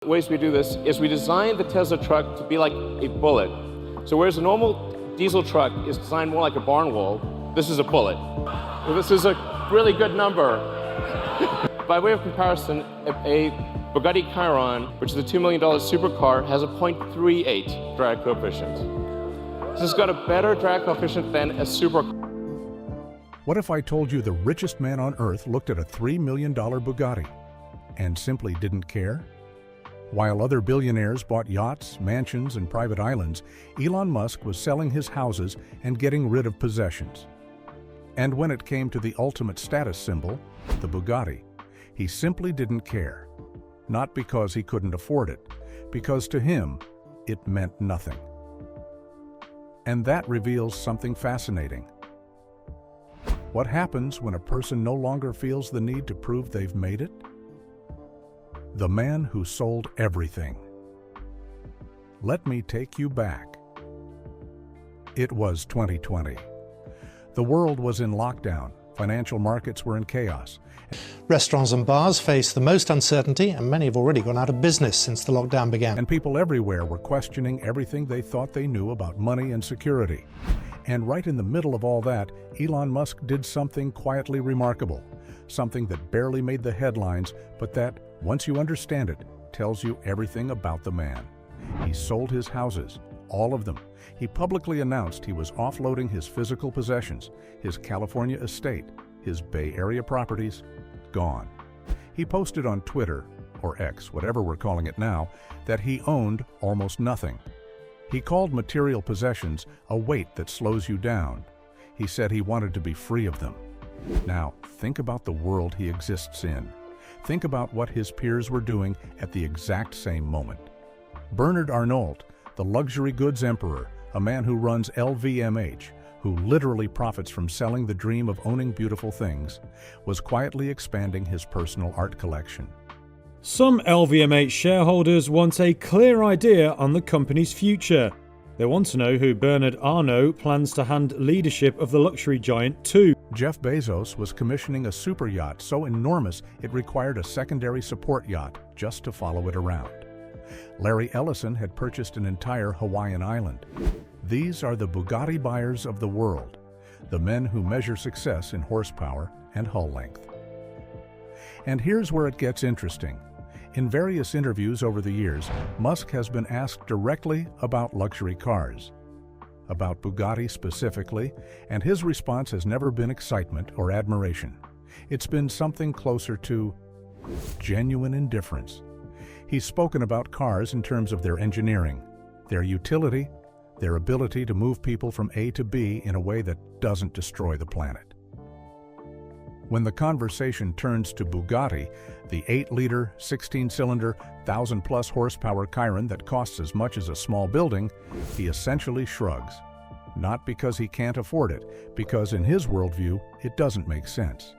The ways we do this is we design the Tesla truck to be like a bullet. So whereas a normal diesel truck is designed more like a barn wall, this is a bullet. This is a really good number. By way of comparison, a Bugatti Chiron, which is a $2 million supercar, has a 0.38 drag coefficient. This has got a better drag coefficient than a supercar. What if I told you the richest man on earth looked at a $3 million Bugatti and simply didn't care? While other billionaires bought yachts, mansions, and private islands, Elon Musk was selling his houses and getting rid of possessions. And when it came to the ultimate status symbol, the Bugatti, he simply didn't care. Not because he couldn't afford it, because to him, it meant nothing. And that reveals something fascinating. What happens when a person no longer feels the need to prove they've made it? The man who sold everything. Let me take you back. It was 2020. The world was in lockdown. Financial markets were in chaos. Restaurants and bars face the most uncertainty, and many have already gone out of business since the lockdown began. And people everywhere were questioning everything they thought they knew about money and security. And right in the middle of all that, Elon Musk did something quietly remarkable. Something that barely made the headlines, but that, once you understand it, tells you everything about the man. He sold his houses, all of them. He publicly announced he was offloading his physical possessions, his California estate, his Bay Area properties, gone. He posted on Twitter, or X, whatever we're calling it now, that he owned almost nothing. He called material possessions a weight that slows you down. He said he wanted to be free of them. Now, think about the world he exists in. Think about what his peers were doing at the exact same moment. Bernard Arnault, the luxury goods emperor, a man who runs LVMH, who literally profits from selling the dream of owning beautiful things, was quietly expanding his personal art collection. Some LVMH shareholders want a clear idea on the company's future. They want to know who Bernard Arnault plans to hand leadership of the luxury giant to. Jeff Bezos was commissioning a super yacht so enormous it required a secondary support yacht just to follow it around. Larry Ellison had purchased an entire Hawaiian island. These are the Bugatti buyers of the world, the men who measure success in horsepower and hull length. And here's where it gets interesting. In various interviews over the years, Musk has been asked directly about luxury cars, about Bugatti specifically, and his response has never been excitement or admiration. It's been something closer to genuine indifference. He's spoken about cars in terms of their engineering, their utility, their ability to move people from A to B in a way that doesn't destroy the planet. When the conversation turns to Bugatti, the 8-liter, 16-cylinder, 1,000-plus horsepower Chiron that costs as much as a small building, he essentially shrugs. Not because he can't afford it, because in his worldview, it doesn't make sense.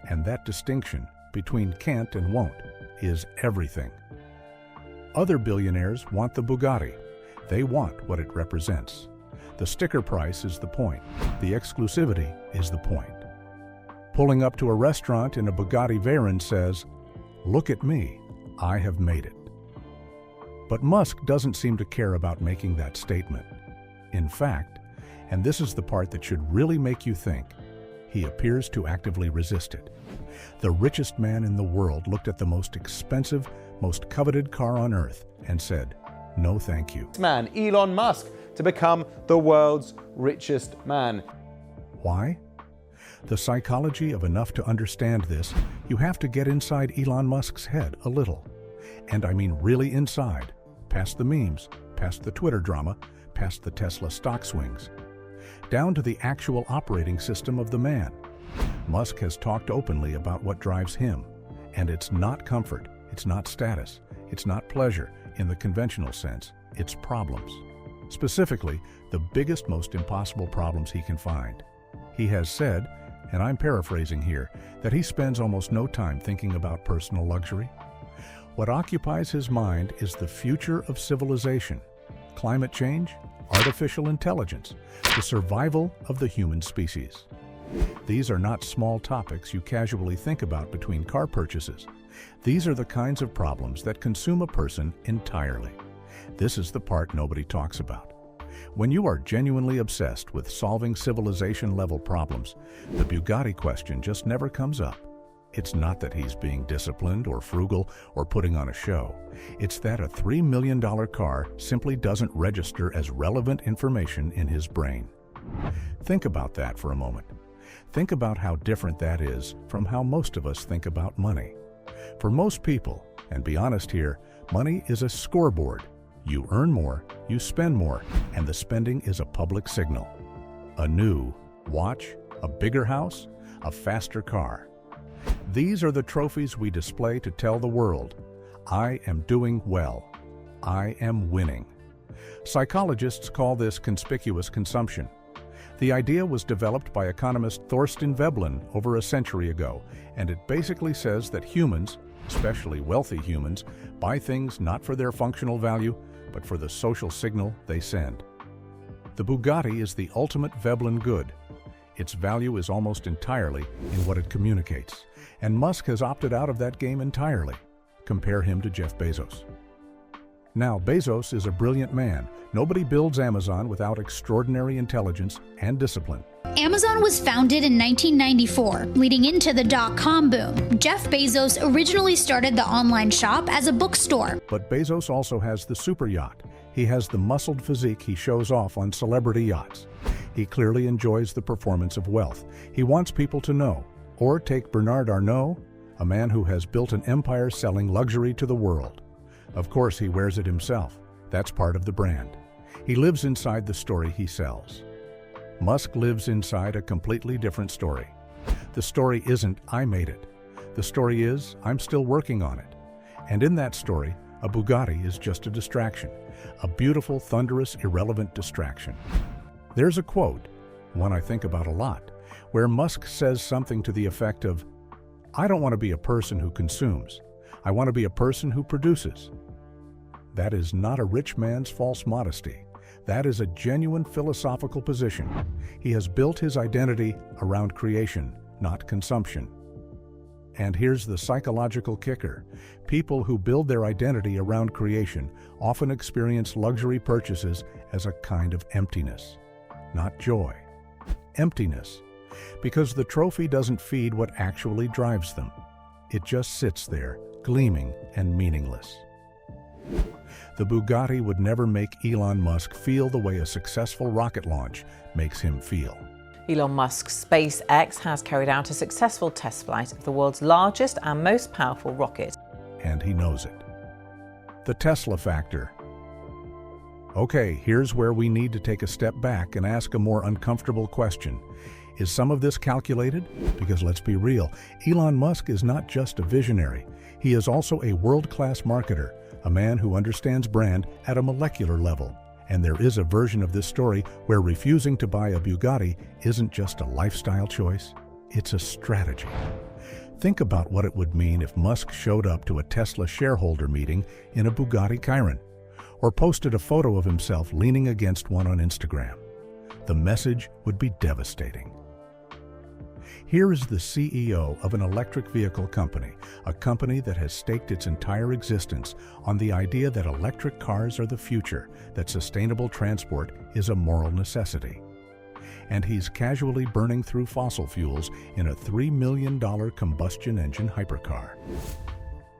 And that distinction between can't and won't is everything. Other billionaires want the Bugatti. They want what it represents. The sticker price is the point. The exclusivity is the point. Pulling up to a restaurant in a Bugatti Veyron says, "Look at me, I have made it." But Musk doesn't seem to care about making that statement. In fact, and this is the part that should really make you think, he appears to actively resist it. The richest man in the world looked at the most expensive, most coveted car on earth and said, "No thank you." Man, Elon Musk, to become the world's richest man. Why? The psychology of enough to understand this, you have to get inside Elon Musk's head a little. And I mean really inside, past the memes, past the Twitter drama, past the Tesla stock swings, down to the actual operating system of the man. Musk has talked openly about what drives him, and it's not comfort, it's not status, it's not pleasure in the conventional sense, it's problems. Specifically, the biggest, most impossible problems he can find. He has said, and I'm paraphrasing here, that he spends almost no time thinking about personal luxury. What occupies his mind is the future of civilization, climate change, artificial intelligence, the survival of the human species. These are not small topics you casually think about between car purchases. These are the kinds of problems that consume a person entirely. This is the part nobody talks about. When you are genuinely obsessed with solving civilization-level problems, the Bugatti question just never comes up. It's not that he's being disciplined or frugal or putting on a show. It's that a $3 million car simply doesn't register as relevant information in his brain. Think about that for a moment. Think about how different that is from how most of us think about money. For most people, and be honest here, money is a scoreboard. You earn more, you spend more, and the spending is a public signal. A new watch, a bigger house, a faster car. These are the trophies we display to tell the world, I am doing well. I am winning. Psychologists call this conspicuous consumption. The idea was developed by economist Thorstein Veblen over a century ago, and it basically says that humans, especially wealthy humans, buy things not for their functional value, but for the social signal they send. The Bugatti is the ultimate Veblen good. Its value is almost entirely in what it communicates, and Musk has opted out of that game entirely. Compare him to Jeff Bezos. Now, Bezos is a brilliant man. Nobody builds Amazon without extraordinary intelligence and discipline. Amazon was founded in 1994, leading into the dot-com boom. Jeff Bezos originally started the online shop as a bookstore. But Bezos also has the super yacht. He has the muscled physique he shows off on celebrity yachts. He clearly enjoys the performance of wealth. He wants people to know. Or take Bernard Arnault, a man who has built an empire selling luxury to the world. Of course, he wears it himself. That's part of the brand. He lives inside the story he sells. Musk lives inside a completely different story. The story isn't, I made it. The story is, I'm still working on it. And in that story, a Bugatti is just a distraction. A beautiful, thunderous, irrelevant distraction. There's a quote, one I think about a lot, where Musk says something to the effect of, I don't want to be a person who consumes. I want to be a person who produces. That is not a rich man's false modesty. That is a genuine philosophical position. He has built his identity around creation, not consumption. And here's the psychological kicker. People who build their identity around creation often experience luxury purchases as a kind of emptiness, not joy. Emptiness, because the trophy doesn't feed what actually drives them. It just sits there, gleaming and meaningless. The Bugatti would never make Elon Musk feel the way a successful rocket launch makes him feel. Elon Musk's SpaceX has carried out a successful test flight of the world's largest and most powerful rocket. And he knows it. The Tesla factor. Okay, here's where we need to take a step back and ask a more uncomfortable question. Is some of this calculated? Because let's be real, Elon Musk is not just a visionary. He is also a world-class marketer, a man who understands brand at a molecular level. And there is a version of this story where refusing to buy a Bugatti isn't just a lifestyle choice, it's a strategy. Think about what it would mean if Musk showed up to a Tesla shareholder meeting in a Bugatti Chiron, or posted a photo of himself leaning against one on Instagram. The message would be devastating. Here is the CEO of an electric vehicle company, a company that has staked its entire existence on the idea that electric cars are the future, that sustainable transport is a moral necessity. And he's casually burning through fossil fuels in a $3 million combustion engine hypercar.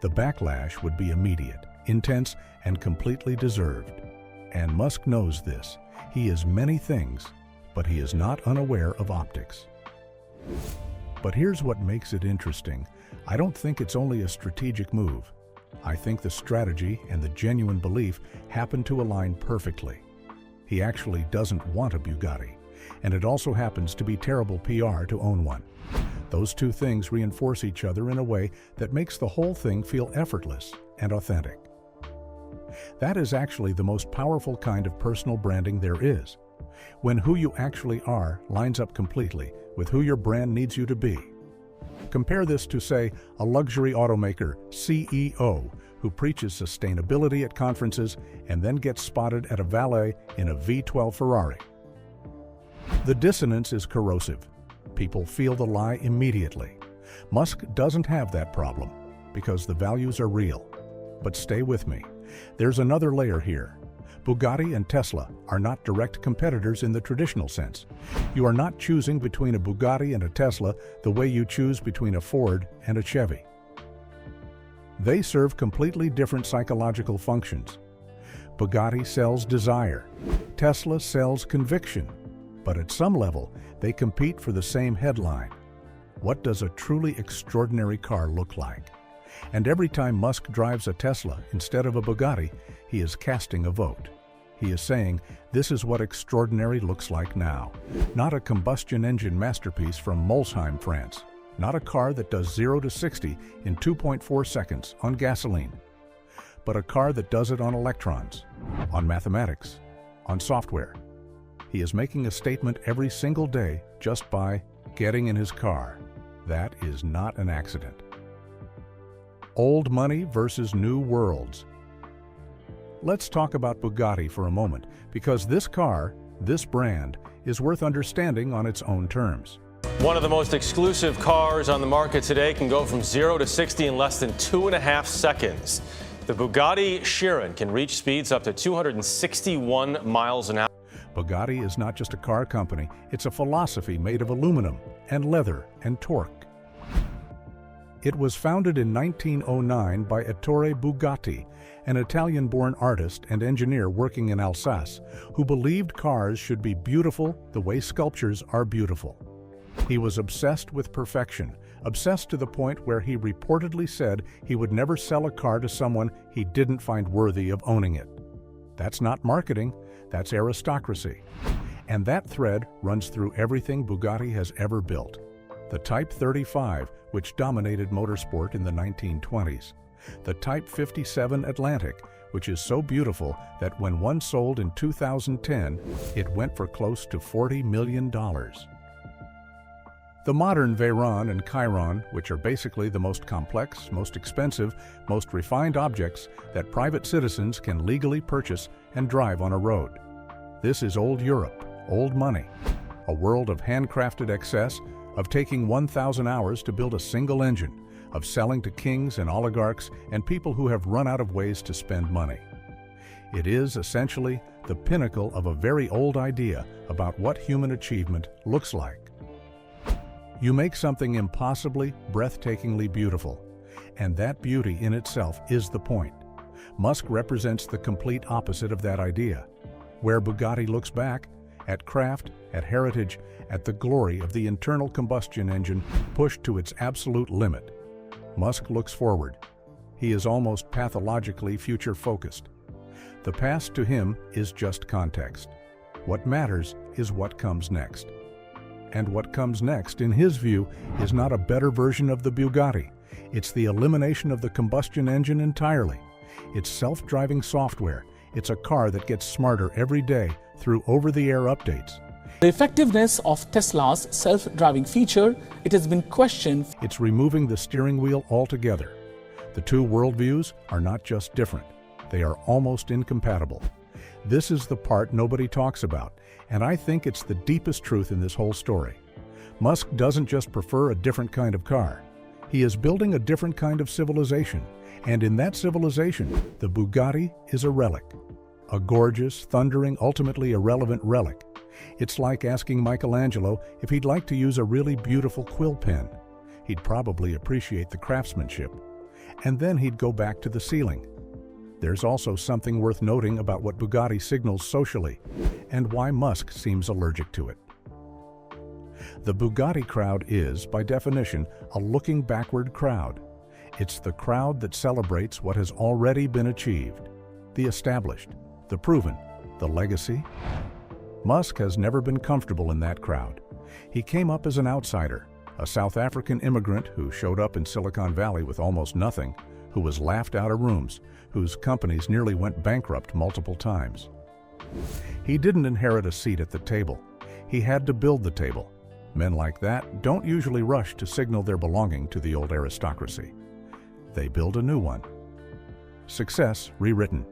The backlash would be immediate, intense, and completely deserved. And Musk knows this. He is many things, but he is not unaware of optics. But here's what makes it interesting. I don't think it's only a strategic move. I think the strategy and the genuine belief happen to align perfectly. He actually doesn't want a Bugatti, and it also happens to be terrible PR to own one. Those two things reinforce each other in a way that makes the whole thing feel effortless and authentic. That is actually the most powerful kind of personal branding there is, when who you actually are lines up completely with who your brand needs you to be. Compare this to, say, a luxury automaker CEO who preaches sustainability at conferences and then gets spotted at a valet in a V12 Ferrari. The dissonance is corrosive. People feel the lie immediately. Musk doesn't have that problem. because the values are real. But stay with me. There's another layer here. Bugatti and Tesla are not direct competitors in the traditional sense. You are not choosing between a Bugatti and a Tesla the way you choose between a Ford and a Chevy. They serve completely different psychological functions. Bugatti sells desire. Tesla sells conviction. But at some level, they compete for the same headline. What does a truly extraordinary car look like? And every time Musk drives a Tesla instead of a Bugatti, he is casting a vote. He is saying, this is what extraordinary looks like now. Not a combustion engine masterpiece from Molsheim, France. Not a car that does 0 to 60 in 2.4 seconds on gasoline. But a car that does it on electrons, on mathematics, on software. He is making a statement every single day just by getting in his car. That is not an accident. Old money versus new worlds. Let's talk about Bugatti for a moment, because this car, this brand, is worth understanding on its own terms. One of the most exclusive cars on the market today can go from 0 to 60 in less than 2.5 seconds. The Bugatti Chiron can reach speeds up to 261 miles an hour. Bugatti is not just a car company, it's a philosophy made of aluminum and leather and torque. It was founded in 1909 by Ettore Bugatti, an Italian-born artist and engineer working in Alsace, who believed cars should be beautiful the way sculptures are beautiful. He was obsessed with perfection, obsessed to the point where he reportedly said he would never sell a car to someone he didn't find worthy of owning it. That's not marketing, that's aristocracy. And that thread runs through everything Bugatti has ever built. The Type 35, which dominated motorsport in the 1920s. The Type 57 Atlantic, which is so beautiful that when one sold in 2010, it went for close to $40 million. The modern Veyron and Chiron, which are basically the most complex, most expensive, most refined objects that private citizens can legally purchase and drive on a road. This is old Europe, old money, a world of handcrafted excess, of taking 1,000 hours to build a single engine, of selling to kings and oligarchs and people who have run out of ways to spend money. It is essentially the pinnacle of a very old idea about what human achievement looks like. You make something impossibly, breathtakingly beautiful, and that beauty in itself is the point. Musk represents the complete opposite of that idea. Where Bugatti looks back, at craft, at heritage, at the glory of the internal combustion engine pushed to its absolute limit. Musk looks forward. He is almost pathologically future-focused. The past to him is just context. What matters is what comes next. And what comes next, in his view, is not a better version of the Bugatti. It's the elimination of the combustion engine entirely. It's self-driving software. It's a car that gets smarter every day through over-the-air updates. The effectiveness of Tesla's self-driving feature, it has been questioned. It's removing the steering wheel altogether. The two worldviews are not just different. They are almost incompatible. This is the part nobody talks about, and I think it's the deepest truth in this whole story. Musk doesn't just prefer a different kind of car. He is building a different kind of civilization, and in that civilization, the Bugatti is a relic. A gorgeous, thundering, ultimately irrelevant relic. It's like asking Michelangelo if he'd like to use a really beautiful quill pen. He'd probably appreciate the craftsmanship. And then he'd go back to the ceiling. There's also something worth noting about what Bugatti signals socially, and why Musk seems allergic to it. The Bugatti crowd is, by definition, a looking backward crowd. It's the crowd that celebrates what has already been achieved, the established, the proven, the legacy. Musk has never been comfortable in that crowd. He came up as an outsider, a South African immigrant who showed up in Silicon Valley with almost nothing, who was laughed out of rooms, whose companies nearly went bankrupt multiple times. He didn't inherit a seat at the table. He had to build the table. Men like that don't usually rush to signal their belonging to the old aristocracy. They build a new one. Success rewritten.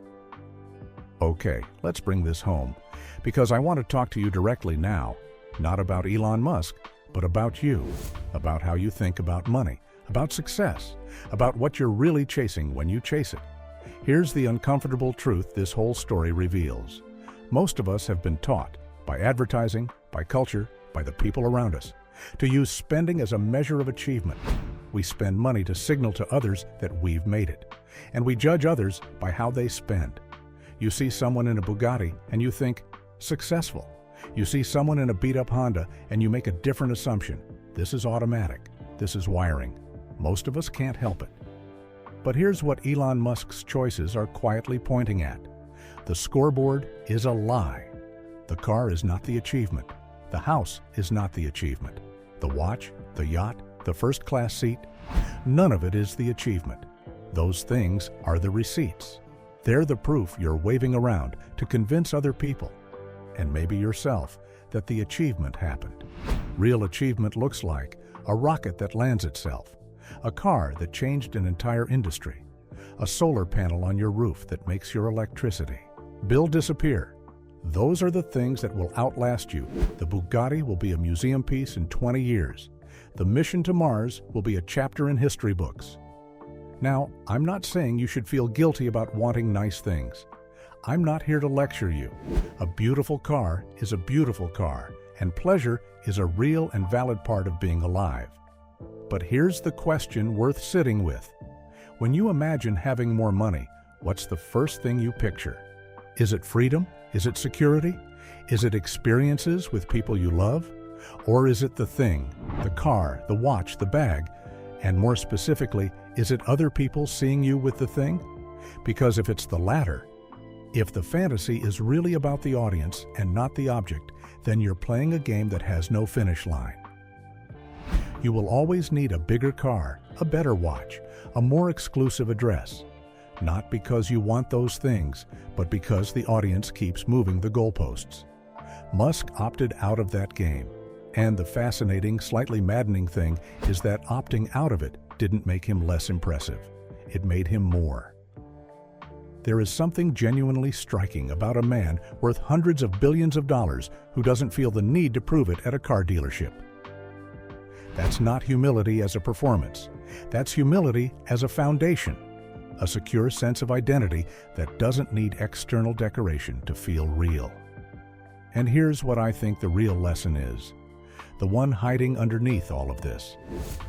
Okay, let's bring this home, because I want to talk to you directly now, not about Elon Musk, but about you, about how you think about money, about success, about what you're really chasing when you chase it. Here's the uncomfortable truth this whole story reveals. Most of us have been taught, by advertising, by culture, by the people around us, to use spending as a measure of achievement. We spend money to signal to others that we've made it, and we judge others by how they spend. You see someone in a Bugatti and you think, successful. You see someone in a beat-up Honda and you make a different assumption. This is automatic. This is wiring. Most of us can't help it. But here's what Elon Musk's choices are quietly pointing at. The scoreboard is a lie. The car is not the achievement. The house is not the achievement. The watch, the yacht, the first-class seat, none of it is the achievement. Those things are the receipts. They're the proof you're waving around to convince other people, and maybe yourself, that the achievement happened. Real achievement looks like a rocket that lands itself, a car that changed an entire industry, a solar panel on your roof that makes your electricity. Bill disappear. Those are the things that will outlast you. The Bugatti will be a museum piece in 20 years. The mission to Mars will be a chapter in history books. Now, I'm not saying you should feel guilty about wanting nice things. I'm not here to lecture you. A beautiful car is a beautiful car, and pleasure is a real and valid part of being alive. But here's the question worth sitting with. When you imagine having more money, what's the first thing you picture? Is it freedom? Is it security? Is it experiences with people you love? Or is it the thing, the car, the watch, the bag? And more specifically, is it other people seeing you with the thing? Because if it's the latter, if the fantasy is really about the audience and not the object, then you're playing a game that has no finish line. You will always need a bigger car, a better watch, a more exclusive address. Not because you want those things, but because the audience keeps moving the goalposts. Musk opted out of that game. And the fascinating, slightly maddening thing is that opting out of it didn't make him less impressive. It made him more. There is something genuinely striking about a man worth hundreds of billions of dollars who doesn't feel the need to prove it at a car dealership. That's not humility as a performance. That's humility as a foundation, a secure sense of identity that doesn't need external decoration to feel real. And here's what I think the real lesson is. The one hiding underneath all of this.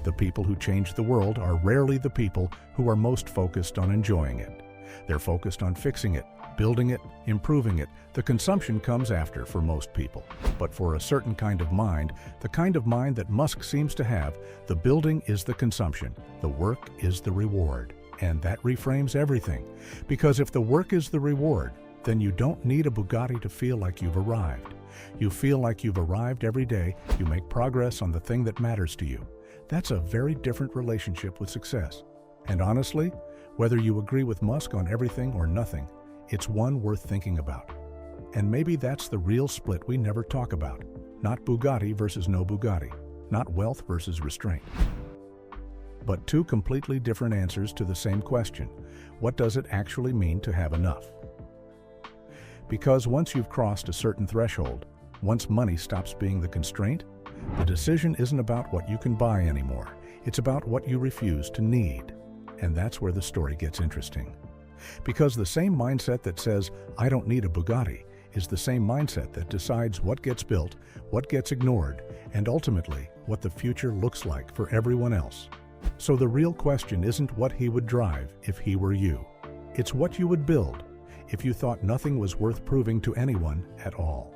The people who change the world are rarely the people who are most focused on enjoying it. They're focused on fixing it, building it, improving it. The consumption comes after for most people. But for a certain kind of mind, the kind of mind that Musk seems to have, the building is the consumption, the work is the reward. And that reframes everything. Because if the work is the reward, then you don't need a Bugatti to feel like you've arrived. You feel like you've arrived every day, you make progress on the thing that matters to you. That's a very different relationship with success. And honestly, whether you agree with Musk on everything or nothing, it's one worth thinking about. And maybe that's the real split we never talk about. Not Bugatti versus no Bugatti. Not wealth versus restraint. But two completely different answers to the same question. What does it actually mean to have enough? Because once you've crossed a certain threshold, once money stops being the constraint, the decision isn't about what you can buy anymore. It's about what you refuse to need. And that's where the story gets interesting. Because the same mindset that says, I don't need a Bugatti, is the same mindset that decides what gets built, what gets ignored, and ultimately what the future looks like for everyone else. So the real question isn't what he would drive if he were you. It's what you would build if you thought nothing was worth proving to anyone at all.